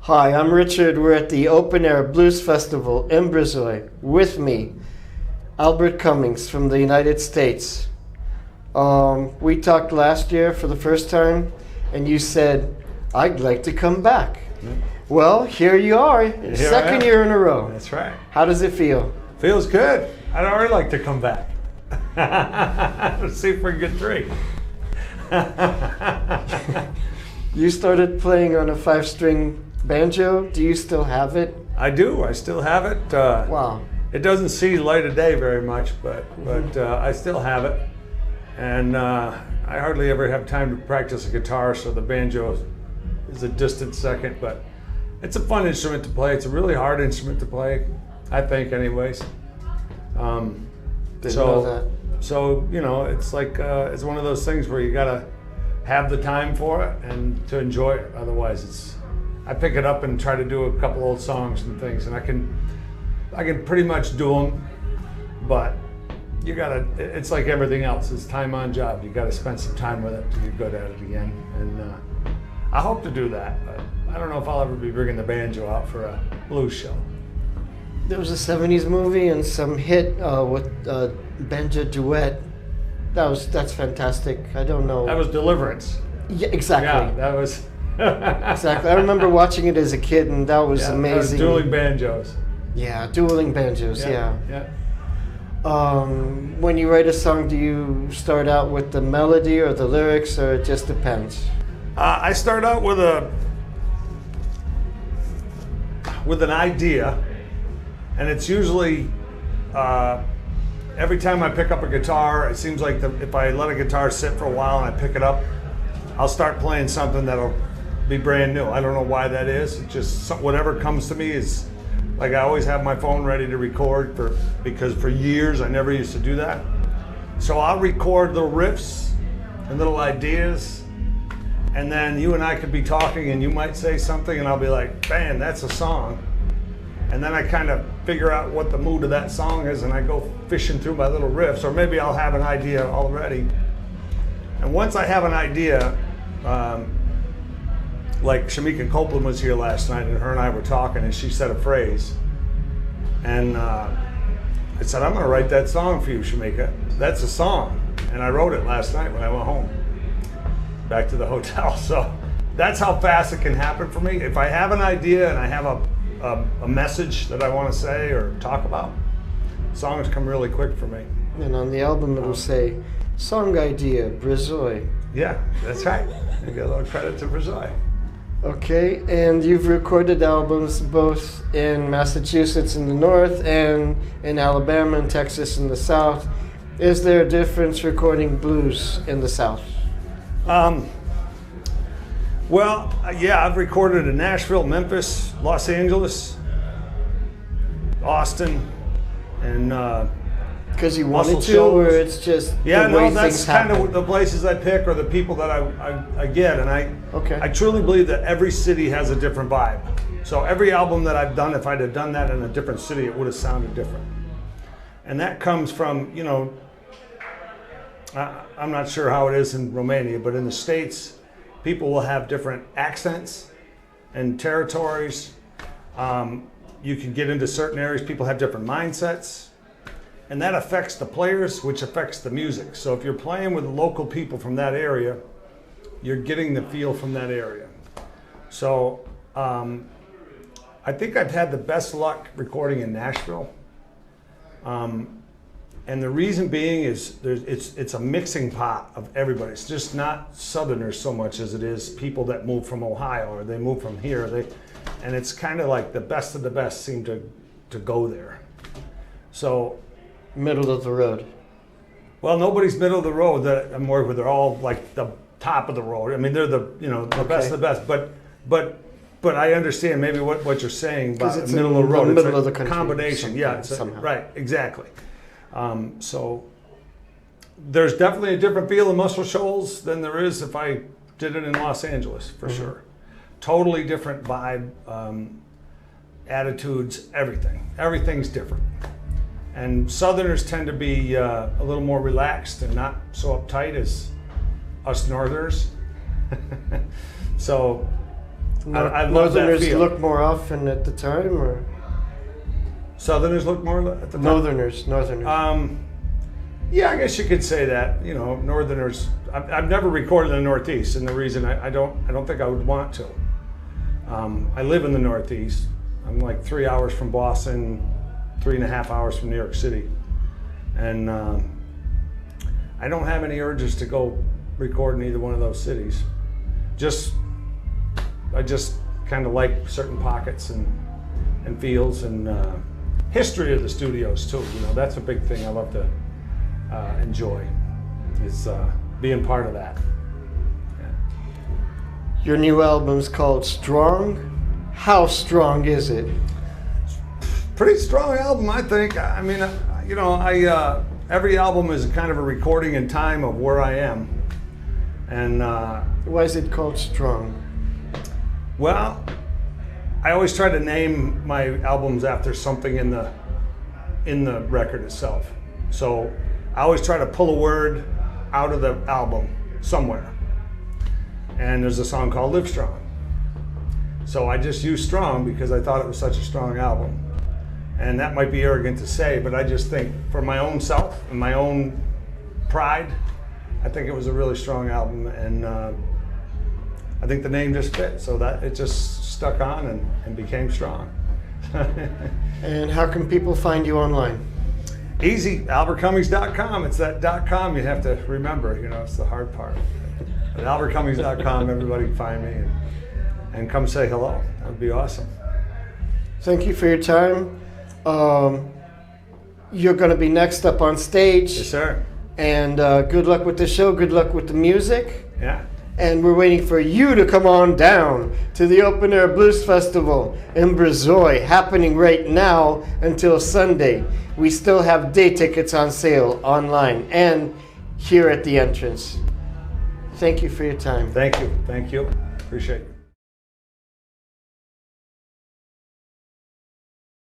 Hi, I'm Richard. We're at the Open Air Blues Festival in Brezoi. With me, Albert Cummings from the United States. We talked last year for the first time, and you said, I'd like to come back. Mm-hmm. Well, here you are, second year in a row. That's right. How does it feel? Feels good. I'd already like to come back. Let's see if we can get 3. You started playing on a 5-string banjo. Do you still have it? I do. I still have it. Wow. It doesn't see light of day very much, but I still have it. And I hardly ever have time to practice a guitar, so the banjo is a distant second. But it's a fun instrument to play. It's a really hard instrument to play, I think, anyways. Didn't know that. So, you know, it's like, it's one of those things where you gotta have the time for it and to enjoy it. Otherwise, I pick it up and try to do a couple old songs and things, and I can pretty much do them, but you gotta, it's like everything else, it's time on job. You gotta spend some time with it till you're good at it again. And I hope to do that, but I don't know if I'll ever be bringing the banjo out for a blues show. There was a 70s movie and some hit with banjo duet. That's fantastic. I don't know. That was Deliverance. Yeah, exactly. Yeah, that was. Exactly. I remember watching it as a kid, and that was amazing. That was dueling banjos. Yeah, dueling banjos. Yeah. Yeah. When you write a song, do you start out with the melody or the lyrics, or it just depends? I start out with an idea, and it's usually every time I pick up a guitar, it seems like if I let a guitar sit for a while and I pick it up, I'll start playing something that'll be brand new. I don't know why that is. It's just whatever comes to me is like, I always have my phone ready to record because for years I never used to do that. So I'll record little riffs and little ideas, and then you and I could be talking and you might say something and I'll be like, man, that's a song. And then I kind of figure out what the mood of that song is, and I go fishing through my little riffs, or maybe I'll have an idea already. And once I have an idea, like Shamika Copeland was here last night, and her and I were talking, and she said a phrase. And I said, I'm gonna write that song for you, Shamika. That's a song. And I wrote it last night when I went home, back to the hotel. So that's how fast it can happen for me. If I have an idea and I have a message that I want to say or talk about, songs come really quick for me. And on the album it'll say, song idea, Brezoi. Yeah, that's right. I get a little credit to Brezoi. Okay, and you've recorded albums both in Massachusetts in the north and in Alabama and Texas in the south. Is there a difference recording blues in the south? Well, yeah, I've recorded in Nashville, Memphis, Los Angeles, Austin, and because you wanted to, shows. or it's just yeah, the way no, that's things kind happen? of the places I pick or the people that I get, and I truly believe that every city has a different vibe. So every album that I've done, if I'd have done that in a different city, it would have sounded different. And that comes from, you know, I'm not sure how it is in Romania, but in the States, people will have different accents and territories. You can get into certain areas, people have different mindsets, and that affects the players, which affects the music. So if you're playing with local people from that area, you're getting the feel from that area. So I think I've had the best luck recording in Nashville. And the reason being is it's a mixing pot of everybody. It's just not Southerners so much as it is people that move from Ohio or they move from here. And it's kind of like the best of the best seem to go there. So middle of the road. Well, nobody's middle of the road that I'm working with. They're all like the top of the road. I mean, they're the best of the best. But I understand maybe what you're saying about the middle of the road. Middle of the country. Combination, yeah, somehow. Right, exactly. So there's definitely a different feel in Muscle Shoals than there is if I did it in Los Angeles, for sure. Totally different vibe, attitudes, everything. Everything's different. And Southerners tend to be a little more relaxed and not so uptight as us Northerners. So I love that Northerners feel. look more often at the time, or Southerners look more at the time? Northerners. Yeah, I guess you could say that. You know, Northerners. I've never recorded in the Northeast, and the reason I don't think I would want to. I live in the Northeast. I'm like 3 hours from Boston, 3.5 hours from New York City, and I don't have any urges to go record in either one of those cities. I just kind of like certain pockets and feels and history of the studios too. You know, that's a big thing I love to enjoy, is being part of that. Yeah. Your new album's called Strong. How strong is it? Pretty strong album, I think. I mean, you know, every album is kind of a recording in time of where I am, and Why is it called Strong? well, I always try to name my albums after something in the record itself. So I always try to pull a word out of the album somewhere. And there's a song called Live Strong. So I just used strong because I thought it was such a strong album. And that might be arrogant to say, but I just think for my own self and my own pride, I think it was a really strong album, and I think the name just fit, so that it just stuck on and became strong. And how can people find you online? Easy, albertcummings.com. It's that .com you have to remember, you know, it's the hard part. At albertcummings.com, everybody can find me and come say hello. That would be awesome. Thank you for your time. You're going to be next up on stage. Yes, sir. And good luck with the show. Good luck with the music. Yeah. And we're waiting for you to come on down to the Open Air Blues Festival in Brezoi, happening right now until Sunday. We still have day tickets on sale online and here at the entrance. Thank you for your time. Thank you. Appreciate it.